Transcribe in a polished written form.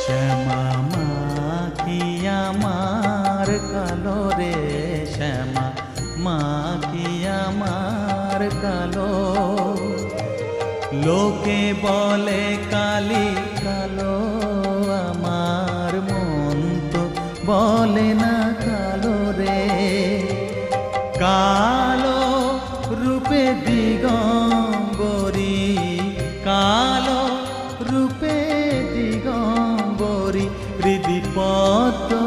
শ্যামা মা কি আমার কালো রে, শ্যামা মা কি আমার কালো। লোকে বলে কালি কালো, আমার মন তো বলে না কালো রে। কালো রূপে দিগম্বরী, কালো রূপে দিগম্বরী, হৃদি পদ্ম